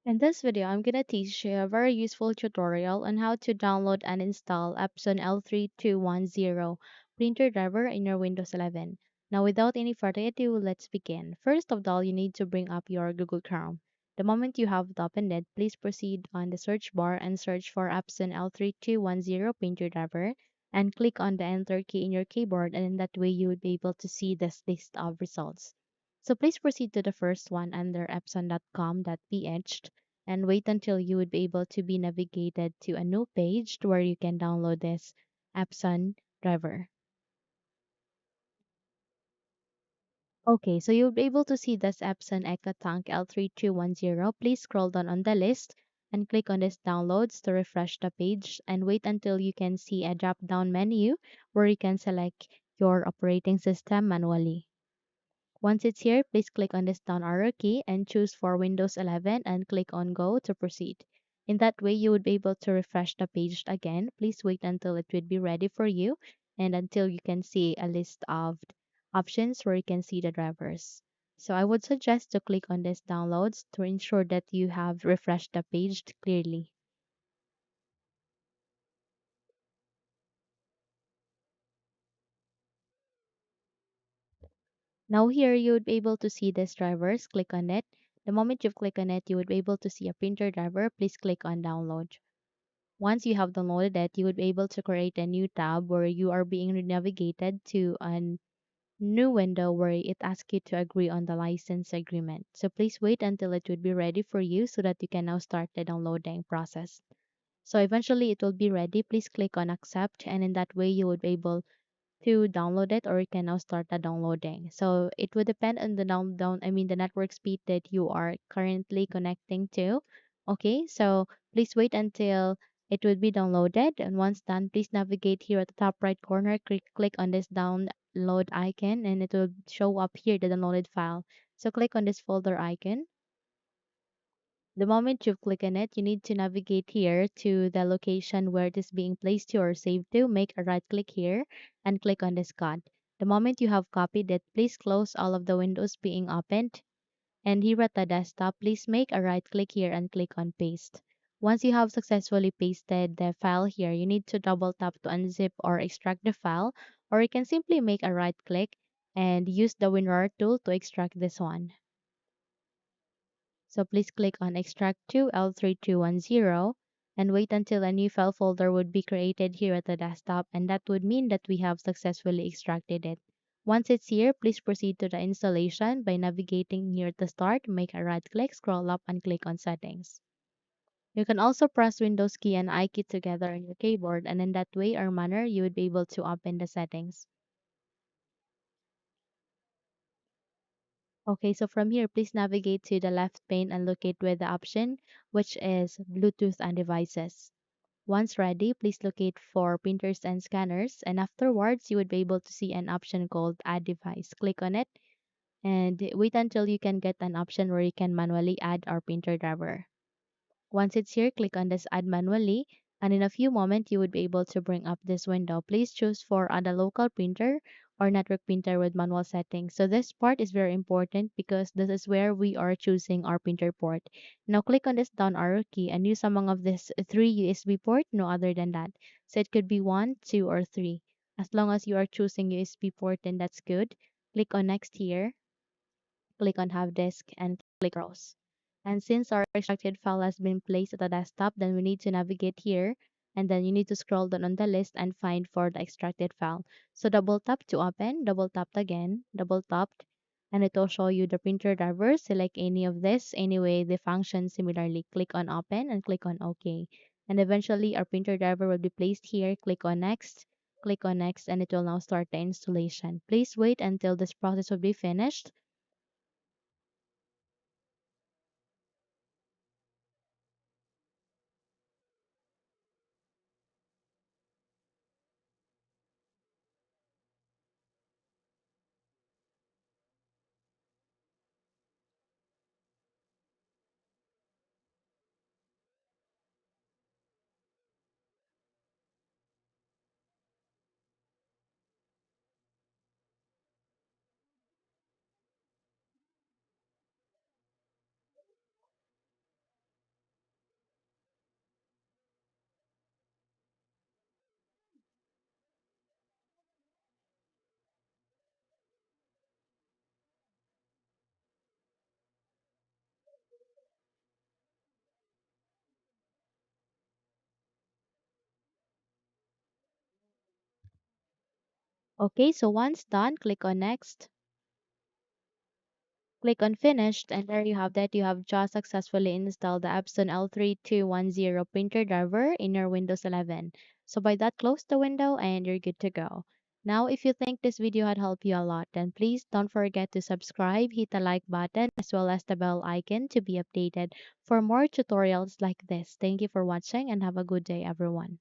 In this video, I'm going to teach you a very useful tutorial on how to download and install Epson L3210 printer driver in your Windows 11. Now, without any further ado, let's begin. First of all, you need to bring up your Google Chrome. The moment you have it opened it, please proceed on the search bar and search for Epson L3210 printer driver and click on the enter key in your keyboard, and in that way you would be able to see this list of results. So please proceed to the first one under epson.com.ph and wait until you would be able to be navigated to a new page where you can download this Epson driver. Okay, so you'll be able to see this Epson EcoTank L3210. Please scroll down on the list and click on this downloads to refresh the page and wait until you can see a drop down menu where you can select your operating system manually. Once it's here, please click on this down arrow key and choose for Windows 11 and click on Go to proceed. In that way, you would be able to refresh the page again. Please wait until it would be ready for you and until you can see a list of options where you can see the drivers. So I would suggest to click on this downloads to ensure that you have refreshed the page clearly. Now here you would be able to see these drivers. Click on it. The moment you click on it, you would be able to see a printer driver. Please click on download. Once you have downloaded it, you would be able to create a new tab where you are being navigated to a new window where it asks you to agree on the license agreement. So please wait until it would be ready for you so that you can now start the downloading process. So eventually it will be ready. Please click on accept, and in that way you would be able to download it, or you can now start the downloading. So it would depend on the the network speed that you are currently connecting to. Okay, so please wait until it would be downloaded, and once done, please navigate here at the top right corner, click on this download icon, and it will show up here the downloaded file. So click on this folder icon. The moment you click on it, you need to navigate here to the location where it is being placed to or saved to. Make a right click here and click on this code. The moment you have copied it, please close all of the windows being opened. And here at the desktop, please make a right click here and click on paste. Once you have successfully pasted the file here, you need to double tap to unzip or extract the file, or you can simply make a right click and use the WinRAR tool to extract this one. So please click on Extract to L3210 and wait until a new file folder would be created here at the desktop, and that would mean that we have successfully extracted it. Once it's here, please proceed to the installation by navigating here at the start, make a right click, scroll up and click on Settings. You can also press Windows key and I key together on your keyboard, and in that way or manner you would be able to open the settings. Okay, so from here, please navigate to the left pane and locate with the option, which is Bluetooth and devices. Once ready, please locate for printers and scanners, and afterwards, you would be able to see an option called Add Device. Click on it and wait until you can get an option where you can manually add our printer driver. Once it's here, click on this Add Manually, and in a few moments, you would be able to bring up this window. Please choose for Add a local printer or network printer with manual settings. So this part is very important because this is where we are choosing our printer port. Now click on this down arrow key and use among of this three USB port, no other than that. So it could be one, two, or three. As long as you are choosing USB port, then that's good. Click on next here, click on Have Disk, and click Browse. And since our extracted file has been placed at the desktop, then we need to navigate here, and then you need to scroll down on the list and find for the extracted file. So double tap to open, double tap again, double tapped, and it will show you the printer driver. Select any of this. Anyway, they function similarly. Click on Open and click on OK. And eventually, our printer driver will be placed here. Click on Next, and it will now start the installation. Please wait until this process will be finished. Okay, so once done, click on next. Click on finished, and there you have that. You have just successfully installed the Epson L3210 printer driver in your Windows 11. So by that, close the window and you're good to go. Now, if you think this video had helped you a lot, then please don't forget to subscribe, hit the like button, as well as the bell icon to be updated for more tutorials like this. Thank you for watching and have a good day, everyone.